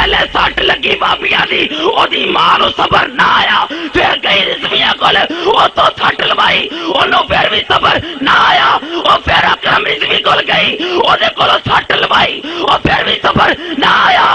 पहले सट लगी बाबिया दी ओदी मां नूं सबर ना आया, फिर गई रिजविया कोल ओ तो सट लवाई ओनू फिर भी सबर ना आया, ओ फिर अकरम रिजवी कोल गई ओदे कोलों सट लवाई ओ फिर भी सबर ना आया।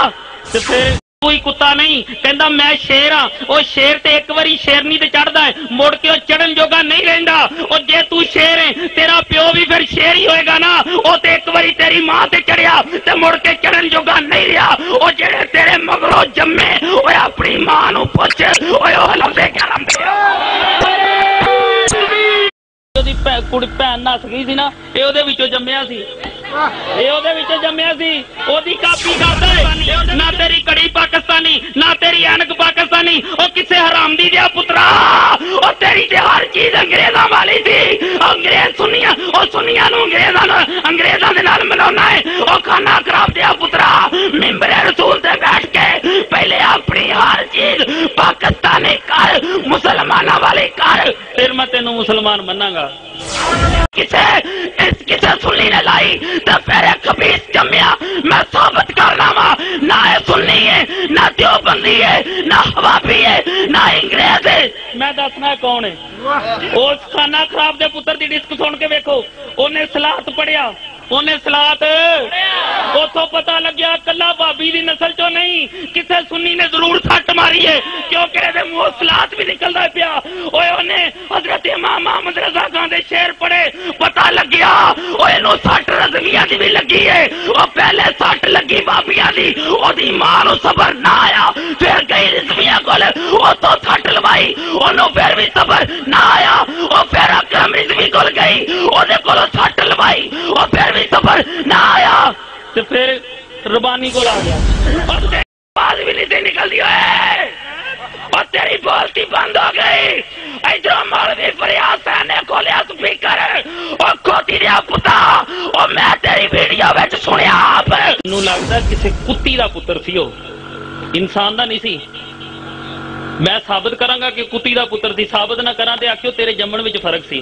ते फिर कोई कुत्ता नहीं कहता मैं शेर हाँ, वो शेर ते एक बारी शेरनी ते चढ़ता है मुड़ के चढ़न जोगा नहीं रहिंदा। और जे तू शेर है तेरा प्यो भी फिर शेर ही होएगा ना, वो ते एक बारी तेरी मां ते चढ़िया ते मुड़ के चढ़न जोगा नहीं रहा। और जेड़े तेरे मगरों जम्मे ओए अपनी मां नूं पुछ ओए ओ लंबे क्या लंबे कुड़ी भैन नस गई सी ना, ये ओदे विचों जम्मिया सी, ये ओदे विचों जम्मिया सी, ओदी कापी करदा है ना तेरी कड़ी पाकिस्तानी ना तेरी ऐनक पाकिस्तानी। ओ किसे हरामदी दिया पुत्रा, ओ तेरी ते हर चीज अंग्रेजां वाली थी। अंग्रेज सुनिया ओ सुनिया नूं अंग्रेजां दे नाल मिलाउणा है। ओ खाना खराब दिया पुत्रा, मिंबरे रसूल ते बैठ के पहले अपनी हर चीज पाकिस्तानी कर, मुसलमाना वाली कर, फिर मैं तेनू मुसलमान मनांगा। किसे सुन्नी ने लाई तो फिर खबीस जम्मिया, मैं साबित करना वा ना है सुन्नी है ना देवबंदी है ना हवाबी है ना अंग्रेज है। मैं दसना कौन है, उस खाना खराब दे पुत्र दी डिस्क सुन के वेखो, उन्हें सलात पढ़िया, उन्हें सलात उतो पता लग्या कला भाभी की नस्ल चो नहीं, किसे सुन्नी ने जरूर सट मारी है क्योंकि मुंह सलात भी निकलता पिया। उन्हें हजरत इमाम मोहम्मद रजा खान दे शेर पढ़े, पता लग्या ओनू सट रजविया की भी लगी है। वो पहले सट लगी बाबिया दी ओदी मां नूं सबर ना आया, फिर गई रिजविया कोल ओ तो सट लवाई ओनू फिर भी सबर ना आया, ओ फिर अकरम रिजवी कोल गई ओदे कोलों सट लवाई ओ फिर भी सबर ना आया। तो फिर रबानी को आ गया, आवाज भी नहीं निकलती है और तेरी बोलती बंद हो गई। इधरों मौलवी फरियाद सैन ने खोलिया स्पीकर और खोती दिया पुता और मैं तेरी वीडियो विच सुनिया आप नूं लगदा किसी कुत्ती दा पुत्र सी, इंसान दा नहीं सी। मैं साबित करांगा कि कुत्ती दा पुत्र सी, साबित ना करा ते आखियो तेरे जम्मण विच फर्क सी।